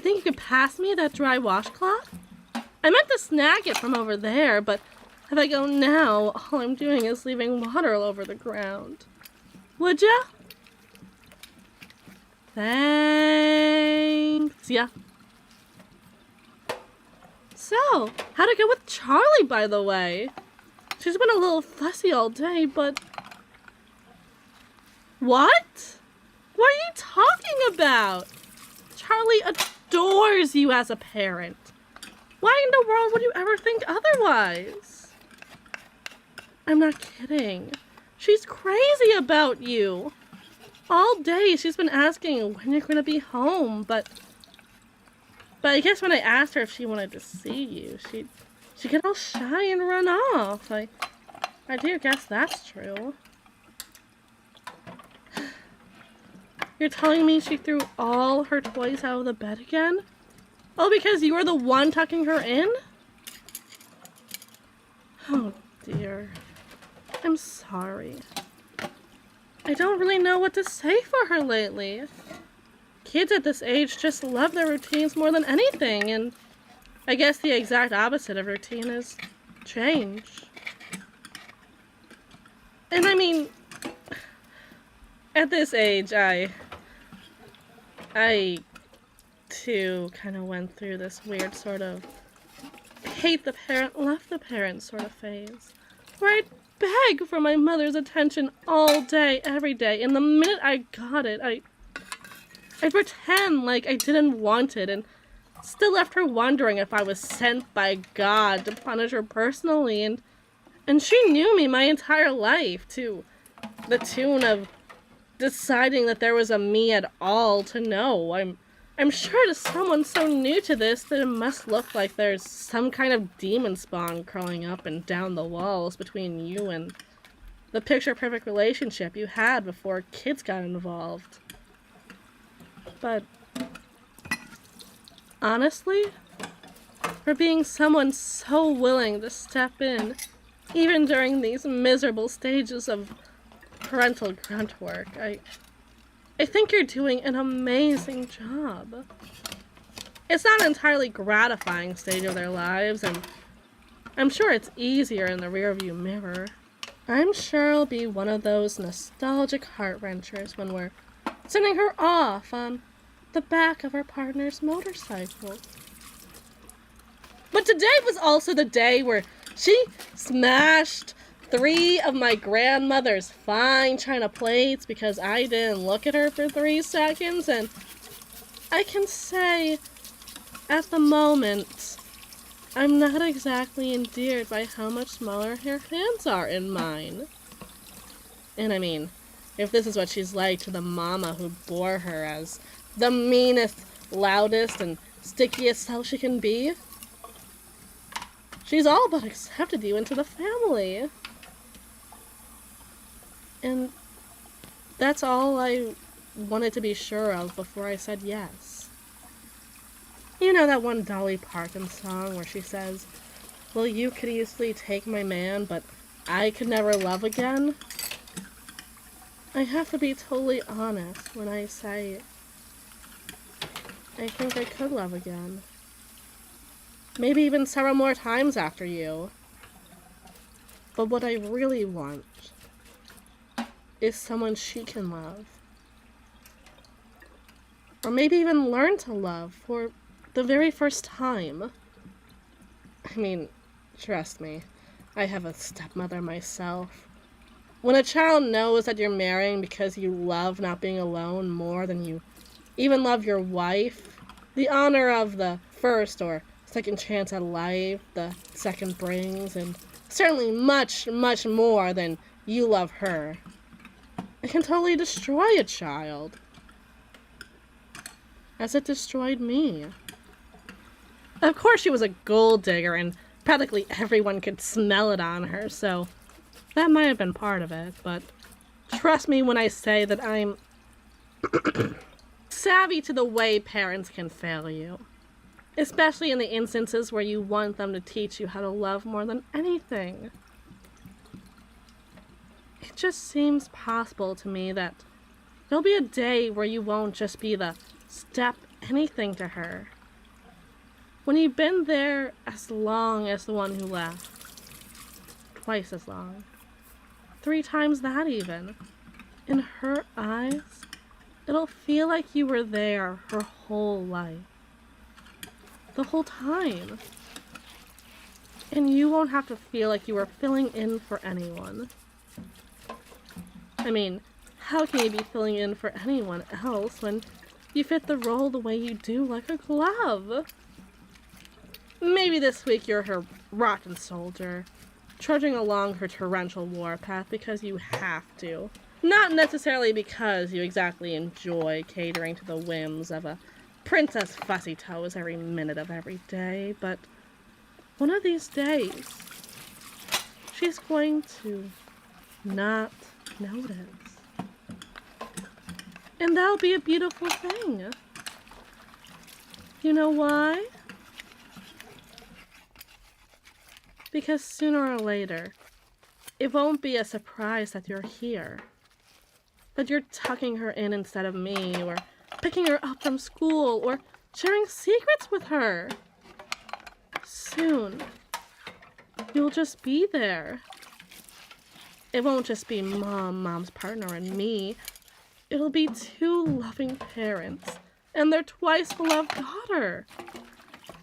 think you could pass me that dry washcloth? I meant to snag it from over there, but if I go now, all I'm doing is leaving water all over the ground. Would ya? Thanks. Yeah. So, how'd it go with Charlie, by the way? She's been a little fussy all day, but... What? What are you talking about? Charlie adores you as a parent. Why in the world would you ever think otherwise? I'm not kidding. She's crazy about you. All day she's been asking when you're going to be home, but I guess when I asked her if she wanted to see you, she'd get all shy and run off. I do guess that's true. You're telling me she threw all her toys out of the bed again? Oh, because you were the one tucking her in? Oh dear. I'm sorry. I don't really know what to say for her lately. Kids at this age just love their routines more than anything, and I guess the exact opposite of routine is change. And I mean, at this age, I too kind of went through this weird sort of hate the parent, love the parent sort of phase, where I'd beg for my mother's attention all day, every day, and the minute I got it, I'd pretend like I didn't want it, and still left her wondering if I was sent by God to punish her personally, and she knew me my entire life, to the tune of deciding that there was a me at all to know. I'm sure to someone so new to this that it must look like there's some kind of demon spawn crawling up and down the walls between you and the picture-perfect relationship you had before kids got involved. But honestly, for being someone so willing to step in, even during these miserable stages of parental grunt work, I think you're doing an amazing job. It's not an entirely gratifying stage of their lives, and I'm sure it's easier in the rearview mirror. I'm sure it'll be one of those nostalgic heart-wrenchers when we're sending her off on the back of her partner's motorcycle. But today was also the day where she smashed 3 of my grandmother's fine china plates because I didn't look at her for 3 seconds, and I can say, at the moment, I'm not exactly endeared by how much smaller her hands are in mine. And I mean, if this is what she's like to the mama who bore her as the meanest, loudest, and stickiest self she can be, she's all but accepted you into the family. And that's all I wanted to be sure of before I said yes. You know that one Dolly Parton song where she says, "Well, you could easily take my man, but I could never love again?" I have to be totally honest when I say I think I could love again. Maybe even several more times after you. But what I really want is someone she can love. Or maybe even learn to love for the very first time. I mean, trust me, I have a stepmother myself. When a child knows that you're marrying because you love not being alone more than you even love your wife, the honor of the first or second chance at life the second brings, and certainly much, much more than you love her, it can totally destroy a child. As it destroyed me. Of course she was a gold digger, and practically everyone could smell it on her, so that might have been part of it, but trust me when I say that I'm savvy to the way parents can fail you. Especially in the instances where you want them to teach you how to love more than anything. It just seems possible to me that there'll be a day where you won't just be the step anything to her. When you've been there as long as the one who left. Twice as long. 3 times that even. In her eyes, it'll feel like you were there her whole life. The whole time. And you won't have to feel like you were filling in for anyone. I mean, how can you be filling in for anyone else when you fit the role the way you do, like a glove? Maybe this week you're her rotten soldier, trudging along her torrential warpath because you have to. Not necessarily because you exactly enjoy catering to the whims of a Princess Fussy Toes every minute of every day, but one of these days, she's going to not notice. And that'll be a beautiful thing. You know why? Because sooner or later, it won't be a surprise that you're here. That you're tucking her in instead of me, or picking her up from school, or sharing secrets with her. Soon, you'll just be there. It won't just be mom's partner, and me. It'll be 2 loving parents and their twice-beloved daughter.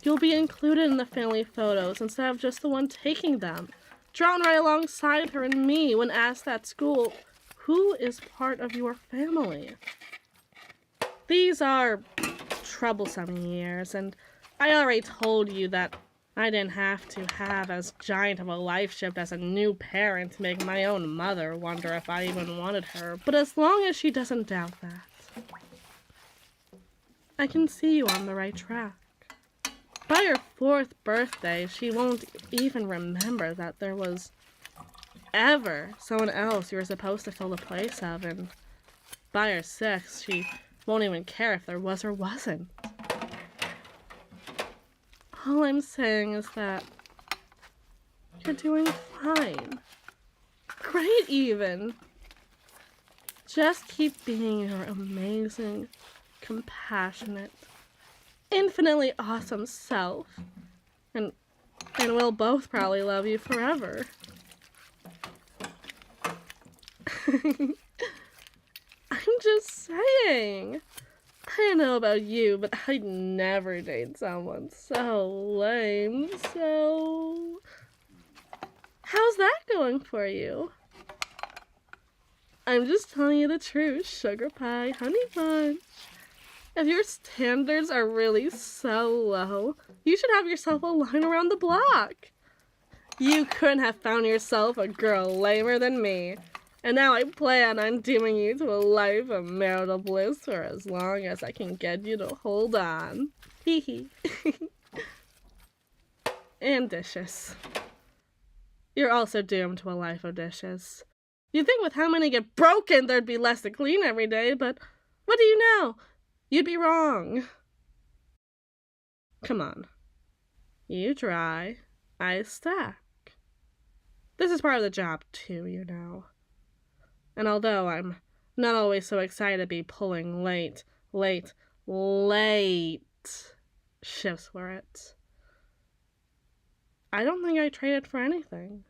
You'll be included in the family photos instead of just the one taking them. Drawn right alongside her and me when asked at school, who is part of your family? These are troublesome years, and I already told you that I didn't have to have as giant of a life shift as a new parent to make my own mother wonder if I even wanted her, but as long as she doesn't doubt that, I can see you on the right track. By her 4th birthday, she won't even remember that there was ever someone else you were supposed to fill the place of, and by her 6th, she won't even care if there was or wasn't. All I'm saying is that you're doing fine. Great, even. Just keep being your amazing, compassionate, infinitely awesome self. And we'll both probably love you forever. I'm just saying. I don't know about you, but I'd never date someone so lame, so... How's that going for you? I'm just telling you the truth, sugar pie, honey bunch. If your standards are really so low, you should have yourself a line around the block. You couldn't have found yourself a girl lamer than me. And now I plan on dooming you to a life of marital bliss for as long as I can get you to hold on. Hee hee. And dishes. You're also doomed to a life of dishes. You'd think with how many get broken there'd be less to clean every day, but what do you know? You'd be wrong. Come on. You dry, I stack. This is part of the job too, you know. And although I'm not always so excited to be pulling late shifts for it, I don't think I trade it for anything.